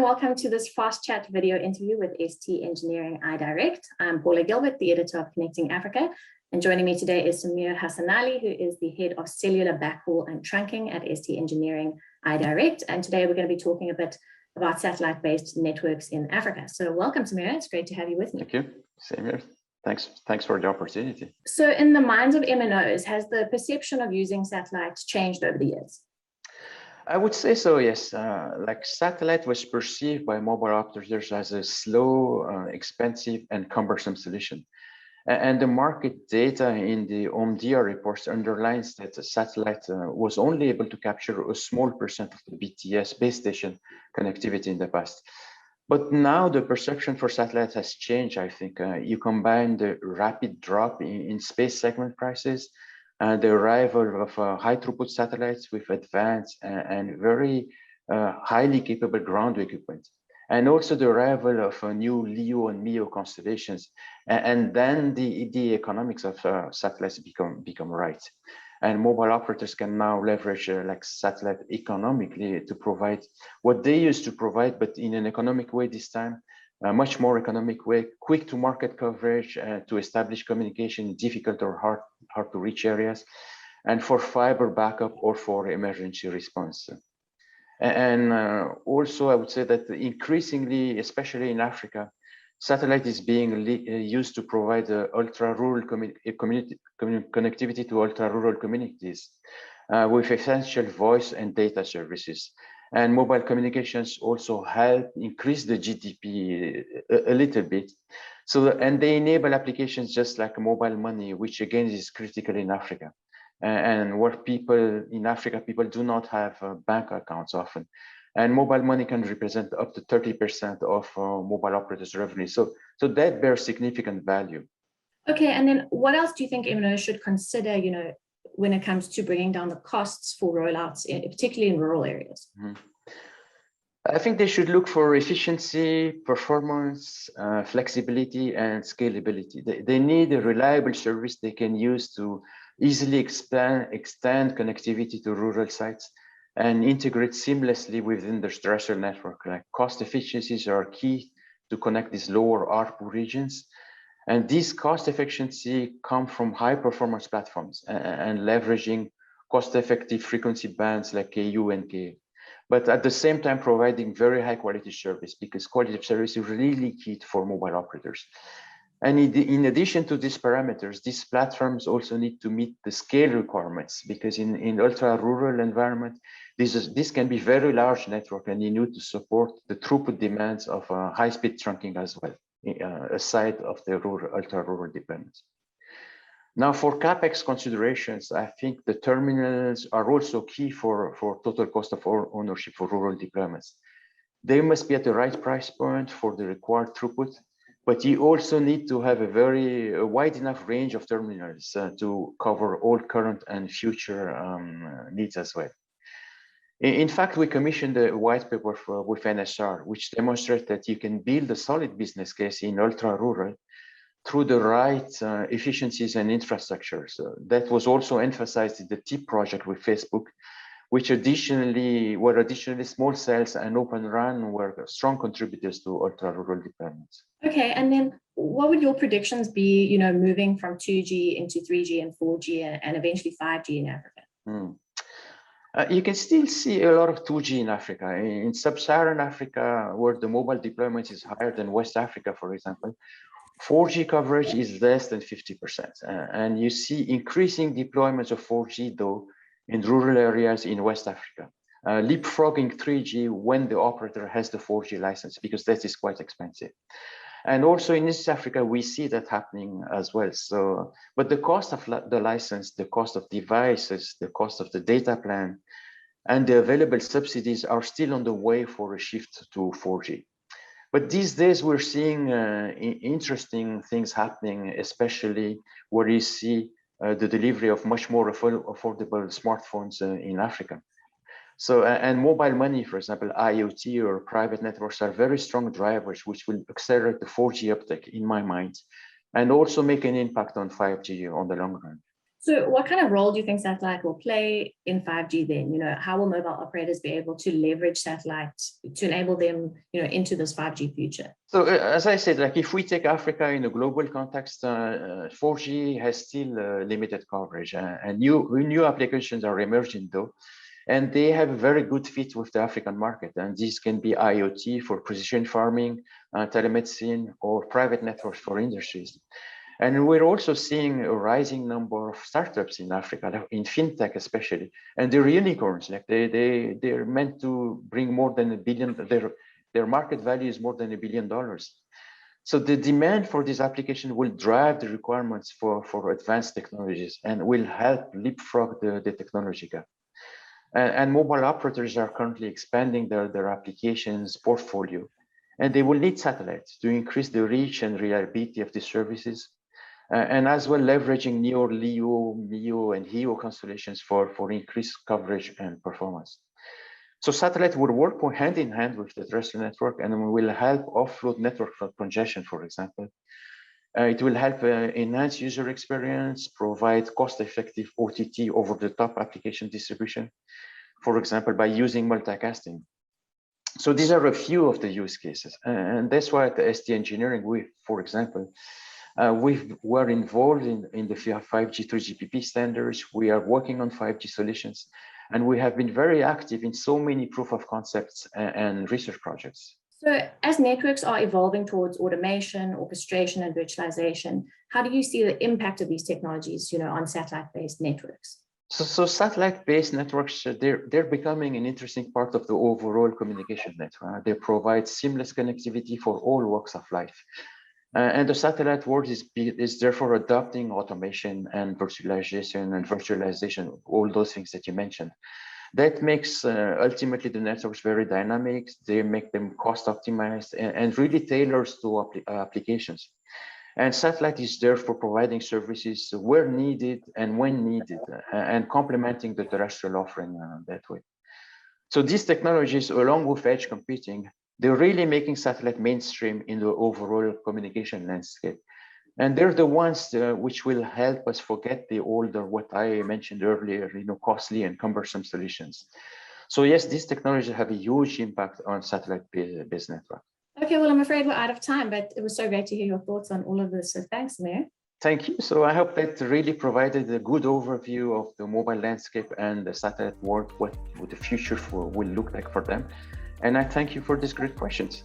welcome to this fast chat video interview with ST Engineering iDirect. I'm Paula Gilbert, the editor of Connecting Africa, and joining me today is Samir Hassanali, who is the head of cellular backhaul and trunking at ST Engineering iDirect. And today we're going to be talking a bit about satellite-based networks in Africa. So welcome, Samir. It's great to have you with me. Thank you. Same here. Thanks for the opportunity. So in the minds of MNOs, has the perception of using satellites changed over the years? I would say so, yes. Like satellite was perceived by mobile operators as a slow, expensive, and cumbersome solution. And the market data in the OMDIA reports underlines that the satellite was only able to capture a small percent of the BTS base station connectivity in the past. But now the perception for satellite has changed, I think. You combine the rapid drop in space segment prices, the arrival of high throughput satellites with advanced and very highly capable ground equipment, and also the arrival of new LEO and MEO constellations, and then the economics of satellites become right. And mobile operators can now leverage like satellite economically to provide what they used to provide, but in an economic way this time, a much more economic way, quick to market coverage, to establish communication in difficult or hard to reach areas, and for fiber backup or for emergency response. And also I would say that increasingly, especially in Africa, satellite is being used to provide ultra-rural connectivity to ultra-rural communities with essential voice and data services. And mobile communications also help increase the GDP a little bit. And they enable applications just like mobile money, which again is critical in Africa. And where people in Africa, people do not have bank accounts often. And mobile money can represent up to 30% of mobile operators' revenue. So that bears significant value. Okay, and then what else do you think MNOs should consider, when it comes to bringing down the costs for rollouts, particularly in rural areas? Mm-hmm. I think they should look for efficiency, performance, flexibility, and scalability. They need a reliable service they can use to easily extend connectivity to rural sites and integrate seamlessly within the terrestrial network. Like cost efficiencies are key to connect these lower ARPU regions. And these cost efficiency come from high performance platforms and leveraging cost-effective frequency bands like KU and Ka. But at the same time, providing very high quality service, because quality of service is really key for mobile operators. And in addition to these parameters, these platforms also need to meet the scale requirements, because in ultra-rural environment, this can be very large network, and you need to support the throughput demands of high-speed trunking as well, aside of the ultra-rural deployments. Now, for CapEx considerations, I think the terminals are also key for total cost of ownership for rural deployments. They must be at the right price point for the required throughput, but you also need to have a wide enough range of terminals to cover all current and future needs as well. In fact, we commissioned a white paper with NSR, which demonstrates that you can build a solid business case in ultra-rural through the right efficiencies and infrastructure. So that was also emphasized in the TIP project with Facebook, which additionally small cells and Open RAN were strong contributors to ultra-rural deployments. Okay, and then what would your predictions be, moving from 2G into 3G and 4G and eventually 5G in Africa? You can still see a lot of 2G in Africa. In sub-Saharan Africa, where the mobile deployment is higher than West Africa, for example, 4G coverage is less than 50%. And you see increasing deployments of 4G, though, in rural areas in West Africa, leapfrogging 3G when the operator has the 4G license, because that is quite expensive. And also in East Africa, we see that happening as well. So, but the cost of the license, the cost of devices, the cost of the data plan, and the available subsidies are still on the way for a shift to 4G. But these days we're seeing interesting things happening, especially where you see the delivery of much more affordable smartphones in Africa. So, and mobile money, for example, IoT or private networks are very strong drivers, which will accelerate the 4G uptake in my mind, and also make an impact on 5G on the long run. So what kind of role do you think satellite will play in 5G then? How will mobile operators be able to leverage satellite to enable them, into this 5G future? So as I said, like if we take Africa in a global context, 4G has still limited coverage, and new applications are emerging though, and they have a very good fit with the African market. And these can be IoT for precision farming, telemedicine, or private networks for industries. And we're also seeing a rising number of startups in Africa, in fintech especially, and they're unicorns. Like they're meant to bring more than $1 billion. Their market value is more than $1 billion. So the demand for this application will drive the requirements for advanced technologies and will help leapfrog the technology gap. And mobile operators are currently expanding their applications portfolio, and they will need satellites to increase the reach and reliability of the services. And as well leveraging newer LEO, MEO, and HEO constellations for increased coverage and performance. So satellite will work hand in hand with the terrestrial network and will help offload network congestion, for example. It will help enhance user experience, provide cost-effective OTT over-the-top application distribution, for example, by using multicasting. So these are a few of the use cases. And that's why at the ST Engineering, for example, we were involved in the 5G 3GPP standards. We are working on 5G solutions, and we have been very active in so many proof of concepts and research projects. So as networks are evolving towards automation, orchestration, and virtualization, how do you see the impact of these technologies, on satellite-based networks? So satellite-based networks, they're becoming an interesting part of the overall communication network. They provide seamless connectivity for all walks of life. And the satellite world is therefore adopting automation and virtualization, all those things that you mentioned. That makes ultimately the networks very dynamic. They make them cost optimized and really tailors to applications. And satellite is there for providing services where needed and when needed, and complementing the terrestrial offering that way. So these technologies, along with edge computing, they're really making satellite mainstream in the overall communication landscape. And they're the ones which will help us forget the older, what I mentioned earlier, costly and cumbersome solutions. So yes, these technologies have a huge impact on satellite-based network. Okay, well, I'm afraid we're out of time, but it was so great to hear your thoughts on all of this. So thanks, Amir. Thank you. So I hope that really provided a good overview of the mobile landscape and the satellite world, what the future will look like for them. And I thank you for these great questions.